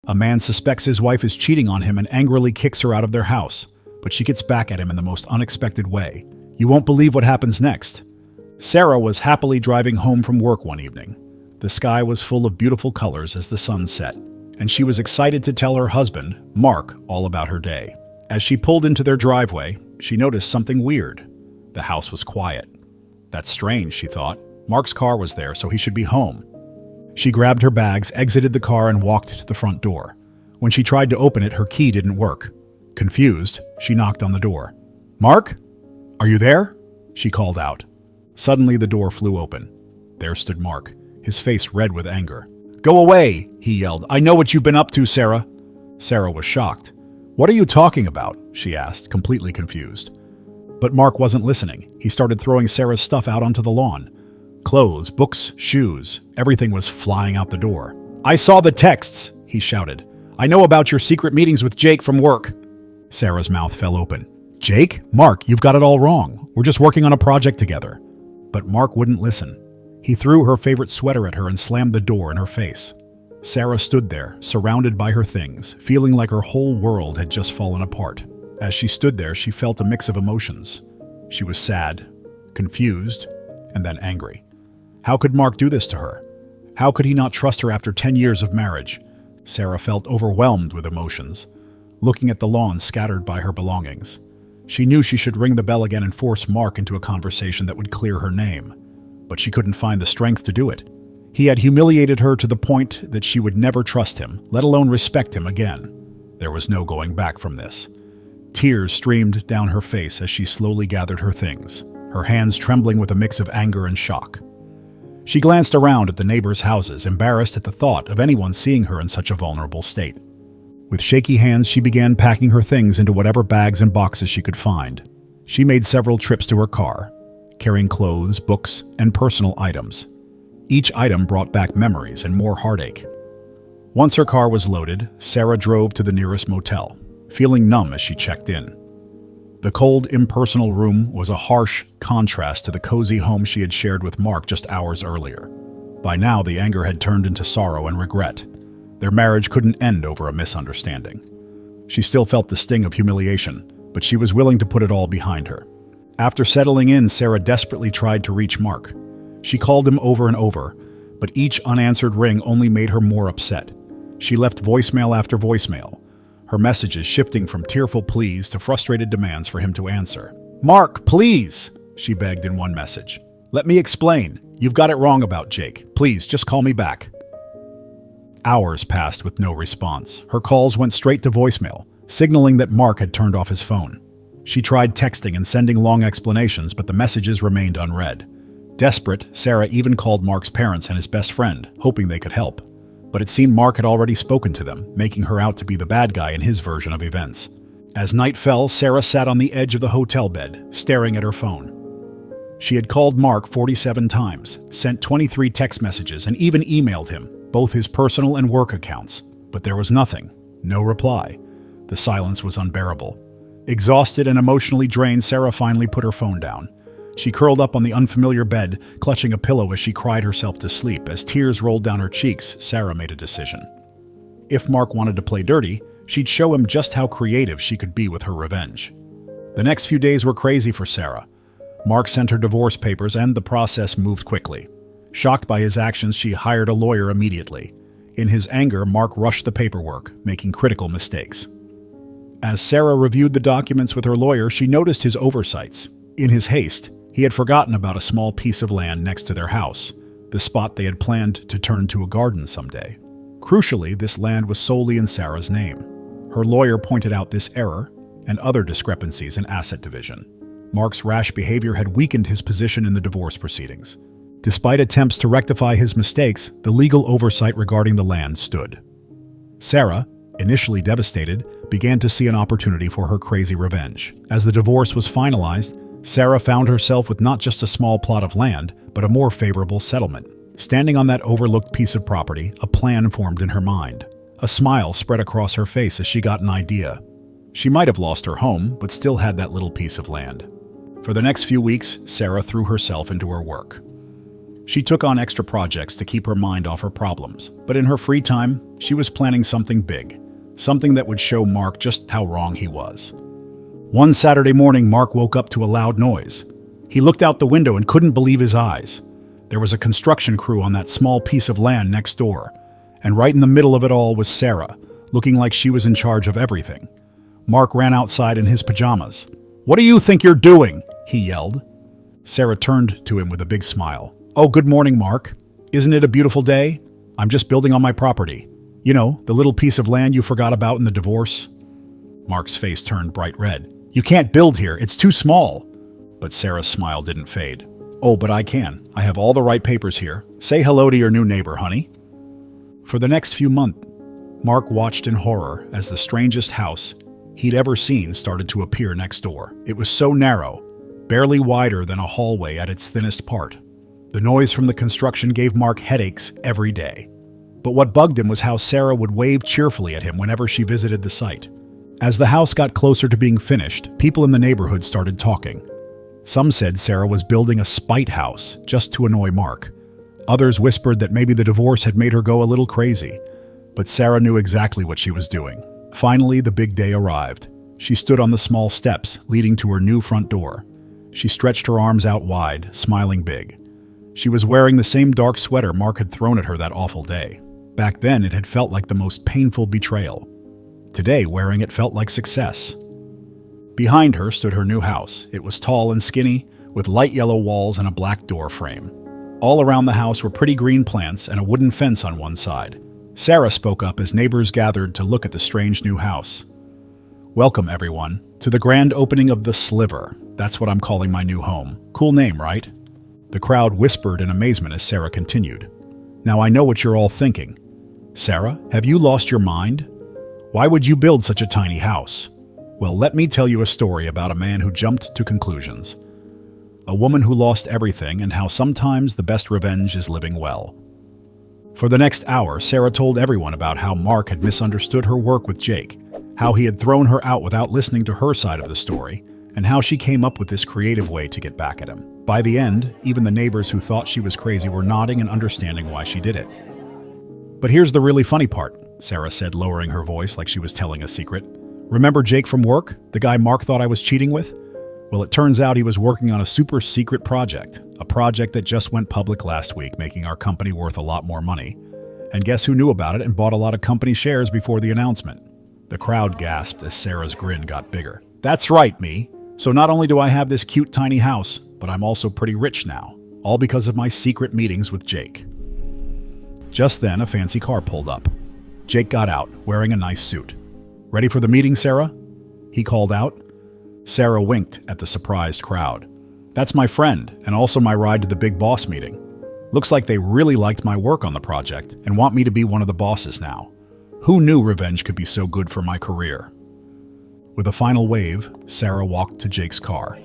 A man suspects his wife is cheating on him and angrily kicks her out of their house, but she gets back at him in the most unexpected way. You won't believe what happens next. Sarah was happily driving home from work one evening. The sky was full of beautiful colors as the sun set, and she was excited to tell her husband, Mark, all about her day. As she pulled into their driveway, she noticed something weird. The house was quiet. That's strange, she thought. Mark's car was there, so he should be home. She grabbed her bags, exited the car, and walked to the front door. When she tried to open it, her key didn't work. Confused, she knocked on the door. Mark? Are you there? She called out. Suddenly, the door flew open. There stood Mark, his face red with anger. Go away, he yelled. I know what you've been up to, Sarah. Sarah was shocked. What are you talking about? She asked, completely confused. But Mark wasn't listening. He started throwing Sarah's stuff out onto the lawn. Clothes, books, shoes, everything was flying out the door. I saw the texts, he shouted. I know about your secret meetings with Jake from work. Sarah's mouth fell open. Jake? Mark, you've got it all wrong. We're just working on a project together. But Mark wouldn't listen. He threw her favorite sweater at her and slammed the door in her face. Sarah stood there, surrounded by her things, feeling like her whole world had just fallen apart. As she stood there, she felt a mix of emotions. She was sad, confused, and then angry. How could Mark do this to her? How could he not trust her after 10 years of marriage? Sarah felt overwhelmed with emotions, looking at the lawn scattered by her belongings. She knew she should ring the bell again and force Mark into a conversation that would clear her name, but she couldn't find the strength to do it. He had humiliated her to the point that she would never trust him, let alone respect him again. There was no going back from this. Tears streamed down her face as she slowly gathered her things, her hands trembling with a mix of anger and shock. She glanced around at the neighbors' houses, embarrassed at the thought of anyone seeing her in such a vulnerable state. With shaky hands, she began packing her things into whatever bags and boxes she could find. She made several trips to her car, carrying clothes, books, and personal items. Each item brought back memories and more heartache. Once her car was loaded, Sarah drove to the nearest motel, feeling numb as she checked in. The cold, impersonal room was a harsh contrast to the cozy home she had shared with Mark just hours earlier. By now, the anger had turned into sorrow and regret. Their marriage couldn't end over a misunderstanding. She still felt the sting of humiliation, but she was willing to put it all behind her. After settling in, Sarah desperately tried to reach Mark. She called him over and over, but each unanswered ring only made her more upset. She left voicemail after voicemail, her messages shifting from tearful pleas to frustrated demands for him to answer. Mark, please, she begged in one message. Let me explain. You've got it wrong about Jake. Please, just call me back. Hours passed with no response. Her calls went straight to voicemail, signaling that Mark had turned off his phone. She tried texting and sending long explanations, but the messages remained unread. Desperate, Sarah even called Mark's parents and his best friend, hoping they could help. But it seemed Mark had already spoken to them, making her out to be the bad guy in his version of events. As night fell, Sarah sat on the edge of the hotel bed, staring at her phone. She had called Mark 47 times, sent 23 text messages, and even emailed him, both his personal and work accounts. But there was nothing, no reply. The silence was unbearable. Exhausted and emotionally drained, Sarah finally put her phone down. She curled up on the unfamiliar bed, clutching a pillow as she cried herself to sleep. As tears rolled down her cheeks, Sarah made a decision. If Mark wanted to play dirty, she'd show him just how creative she could be with her revenge. The next few days were crazy for Sarah. Mark sent her divorce papers, and the process moved quickly. Shocked by his actions, she hired a lawyer immediately. In his anger, Mark rushed the paperwork, making critical mistakes. As Sarah reviewed the documents with her lawyer, she noticed his oversights. In his haste, he had forgotten about a small piece of land next to their house, the spot they had planned to turn to a garden someday. Crucially, this land was solely in Sarah's name. Her lawyer pointed out this error and other discrepancies in asset division. Mark's rash behavior had weakened his position in the divorce proceedings. Despite attempts to rectify his mistakes, the legal oversight regarding the land stood. Sarah, initially devastated, began to see an opportunity for her crazy revenge. As the divorce was finalized, Sarah found herself with not just a small plot of land, but a more favorable settlement. Standing on that overlooked piece of property, a plan formed in her mind. A smile spread across her face as she got an idea. She might have lost her home, but still had that little piece of land. For the next few weeks, Sarah threw herself into her work. She took on extra projects to keep her mind off her problems, but in her free time, she was planning something big, something that would show Mark just how wrong he was. One Saturday morning, Mark woke up to a loud noise. He looked out the window and couldn't believe his eyes. There was a construction crew on that small piece of land next door, and right in the middle of it all was Sarah, looking like she was in charge of everything. Mark ran outside in his pajamas. "What do you think you're doing?" he yelled. Sarah turned to him with a big smile. "Oh, good morning, Mark. Isn't it a beautiful day? I'm just building on my property. You know, the little piece of land you forgot about in the divorce." Mark's face turned bright red. "You can't build here. It's too small." But Sarah's smile didn't fade. "Oh, but I can. I have all the right papers here. Say hello to your new neighbor, honey." For the next few months, Mark watched in horror as the strangest house he'd ever seen started to appear next door. It was so narrow, barely wider than a hallway at its thinnest part. The noise from the construction gave Mark headaches every day. But what bugged him was how Sarah would wave cheerfully at him whenever she visited the site. As the house got closer to being finished, people in the neighborhood started talking. Some said Sarah was building a spite house just to annoy Mark. Others whispered that maybe the divorce had made her go a little crazy. But Sarah knew exactly what she was doing. Finally, the big day arrived. She stood on the small steps leading to her new front door. She stretched her arms out wide, smiling big. She was wearing the same dark sweater Mark had thrown at her that awful day. Back then, it had felt like the most painful betrayal. Today, wearing it felt like success. Behind her stood her new house. It was tall and skinny, with light yellow walls and a black door frame. All around the house were pretty green plants and a wooden fence on one side. Sarah spoke up as neighbors gathered to look at the strange new house. "Welcome, everyone, to the grand opening of the Sliver. That's what I'm calling my new home. Cool name, right?" The crowd whispered in amazement as Sarah continued. "Now I know what you're all thinking. Sarah, have you lost your mind? Why would you build such a tiny house? Well, let me tell you a story about a man who jumped to conclusions. A woman who lost everything, and how sometimes the best revenge is living well." For the next hour, Sarah told everyone about how Mark had misunderstood her work with Jake, how he had thrown her out without listening to her side of the story, and how she came up with this creative way to get back at him. By the end, even the neighbors who thought she was crazy were nodding and understanding why she did it. "But here's the really funny part," Sarah said, lowering her voice like she was telling a secret. "Remember Jake from work, the guy Mark thought I was cheating with? Well, it turns out he was working on a super secret project, a project that just went public last week, making our company worth a lot more money. And guess who knew about it and bought a lot of company shares before the announcement?" The crowd gasped as Sarah's grin got bigger. "That's right, me. So not only do I have this cute tiny house, but I'm also pretty rich now, all because of my secret meetings with Jake." Just then, a fancy car pulled up. Jake got out, wearing a nice suit. "Ready for the meeting, Sarah?" he called out. Sarah winked at the surprised crowd. "That's my friend, and also my ride to the big boss meeting. Looks like they really liked my work on the project and want me to be one of the bosses now. Who knew revenge could be so good for my career?" With a final wave, Sarah walked to Jake's car,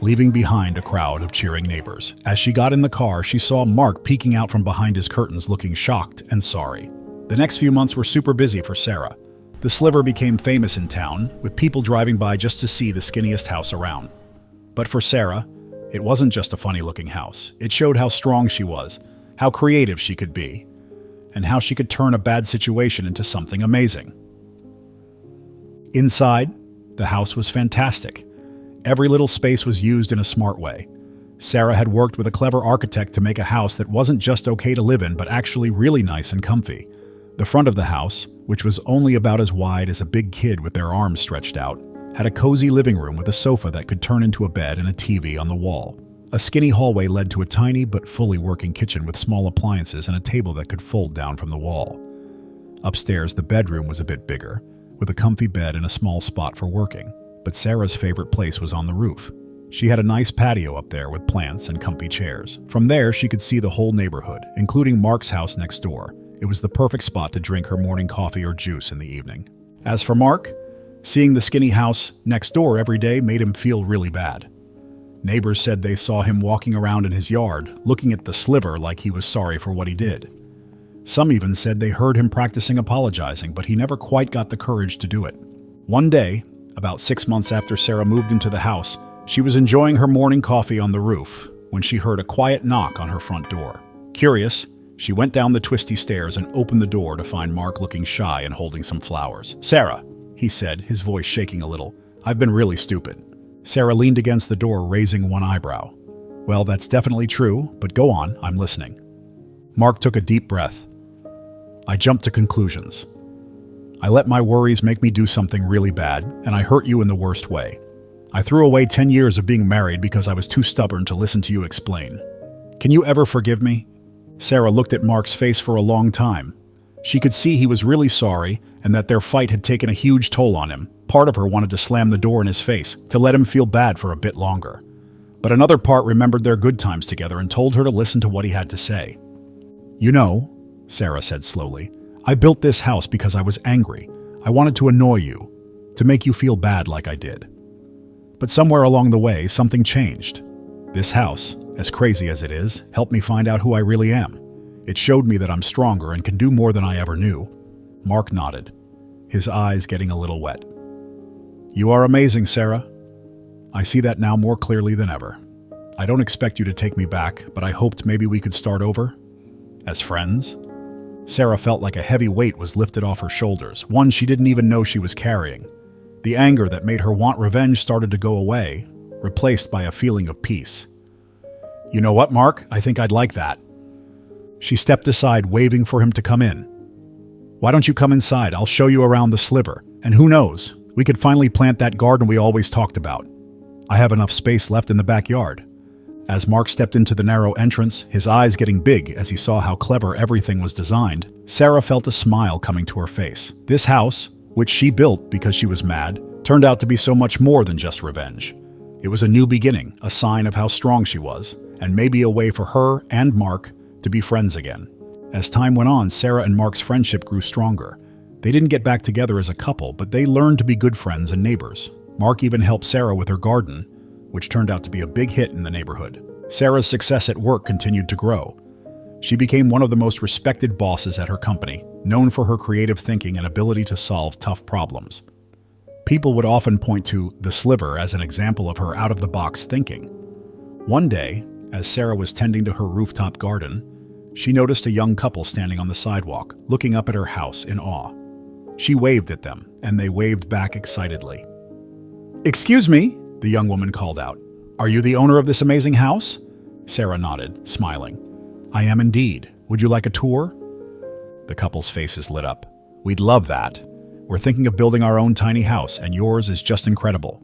leaving behind a crowd of cheering neighbors. As she got in the car, she saw Mark peeking out from behind his curtains, looking shocked and sorry. The next few months were super busy for Sarah. The Sliver became famous in town, with people driving by just to see the skinniest house around. But for Sarah, it wasn't just a funny-looking house. It showed how strong she was, how creative she could be, and how she could turn a bad situation into something amazing. Inside, the house was fantastic. Every little space was used in a smart way. Sarah had worked with a clever architect to make a house that wasn't just okay to live in, but actually really nice and comfy. The front of the house, which was only about as wide as a big kid with their arms stretched out, had a cozy living room with a sofa that could turn into a bed and a TV on the wall. A skinny hallway led to a tiny but fully working kitchen with small appliances and a table that could fold down from the wall. Upstairs, the bedroom was a bit bigger, with a comfy bed and a small spot for working. But Sarah's favorite place was on the roof. She had a nice patio up there with plants and comfy chairs. From there, she could see the whole neighborhood, including Mark's house next door. It was the perfect spot to drink her morning coffee or juice in the evening. As for Mark, seeing the skinny house next door every day made him feel really bad. Neighbors said they saw him walking around in his yard, looking at the Sliver like he was sorry for what he did. Some even said they heard him practicing apologizing, but he never quite got the courage to do it. One day, about 6 months after Sarah moved into the house, she was enjoying her morning coffee on the roof when she heard a quiet knock on her front door. Curious, she went down the twisty stairs and opened the door to find Mark looking shy and holding some flowers. "Sarah," he said, his voice shaking a little, "I've been really stupid." Sarah leaned against the door, raising one eyebrow. "Well, that's definitely true, but go on, I'm listening." Mark took a deep breath. "I jumped to conclusions. I let my worries make me do something really bad, and I hurt you in the worst way. I threw away 10 years of being married because I was too stubborn to listen to you explain. Can you ever forgive me?" Sarah looked at Mark's face for a long time. She could see he was really sorry and that their fight had taken a huge toll on him. Part of her wanted to slam the door in his face, to let him feel bad for a bit longer. But another part remembered their good times together and told her to listen to what he had to say. "You know," Sarah said slowly, "I built this house because I was angry. I wanted to annoy you, to make you feel bad like I did. But somewhere along the way, something changed. This house, as crazy as it is, helped me find out who I really am. It showed me that I'm stronger and can do more than I ever knew." Mark nodded, his eyes getting a little wet. "You are amazing, Sarah. I see that now more clearly than ever. I don't expect you to take me back, but I hoped maybe we could start over. As friends?" Sarah felt like a heavy weight was lifted off her shoulders, one she didn't even know she was carrying. The anger that made her want revenge started to go away, replaced by a feeling of peace. "You know what, Mark? I think I'd like that." She stepped aside, waving for him to come in. "Why don't you come inside? I'll show you around the sliver. And who knows, we could finally plant that garden we always talked about. I have enough space left in the backyard." As Mark stepped into the narrow entrance, his eyes getting big as he saw how clever everything was designed, Sarah felt a smile coming to her face. This house, which she built because she was mad, turned out to be so much more than just revenge. It was a new beginning, a sign of how strong she was, and maybe a way for her and Mark to be friends again. As time went on, Sarah and Mark's friendship grew stronger. They didn't get back together as a couple, but they learned to be good friends and neighbors. Mark even helped Sarah with her garden, which turned out to be a big hit in the neighborhood. Sarah's success at work continued to grow. She became one of the most respected bosses at her company, known for her creative thinking and ability to solve tough problems. People would often point to the sliver as an example of her out-of-the-box thinking. One day, as Sarah was tending to her rooftop garden, she noticed a young couple standing on the sidewalk, looking up at her house in awe. She waved at them, and they waved back excitedly. "Excuse me," the young woman called out. "Are you the owner of this amazing house?" Sarah nodded, smiling. "I am indeed. Would you like a tour?" The couple's faces lit up. "We'd love that. We're thinking of building our own tiny house, and yours is just incredible."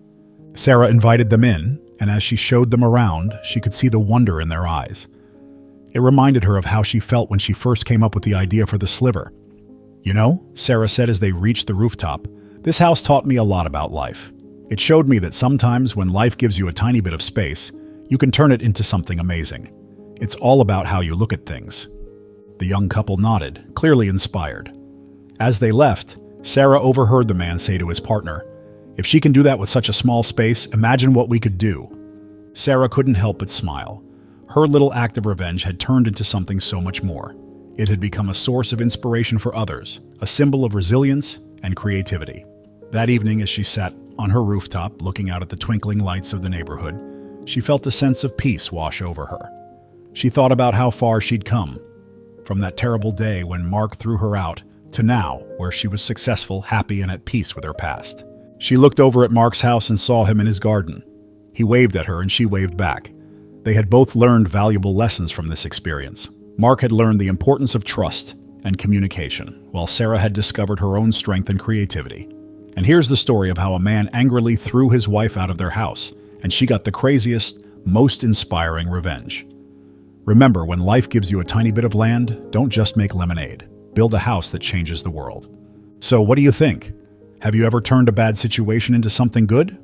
Sarah invited them in, and as she showed them around, she could see the wonder in their eyes. It reminded her of how she felt when she first came up with the idea for the sliver. "You know," Sarah said as they reached the rooftop, "this house taught me a lot about life. It showed me that sometimes when life gives you a tiny bit of space, you can turn it into something amazing. It's all about how you look at things." The young couple nodded, clearly inspired. As they left, Sarah overheard the man say to his partner, "If she can do that with such a small space, imagine what we could do." Sarah couldn't help but smile. Her little act of revenge had turned into something so much more. It had become a source of inspiration for others, a symbol of resilience and creativity. That evening, as she sat on her rooftop looking out at the twinkling lights of the neighborhood, she felt a sense of peace wash over her. She thought about how far she'd come, from that terrible day when Mark threw her out to now, where she was successful, happy, and at peace with her past. She looked over at Mark's house and saw him in his garden. He waved at her and she waved back. They had both learned valuable lessons from this experience. Mark had learned the importance of trust and communication, while Sarah had discovered her own strength and creativity. And here's the story of how a man angrily threw his wife out of their house, and she got the craziest, most inspiring revenge. Remember, when life gives you a tiny bit of land, don't just make lemonade. Build a house that changes the world. So what do you think? Have you ever turned a bad situation into something good?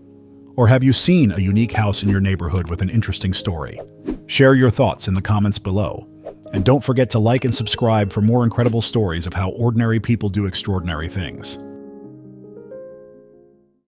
Or have you seen a unique house in your neighborhood with an interesting story? Share your thoughts in the comments below. And don't forget to like and subscribe for more incredible stories of how ordinary people do extraordinary things.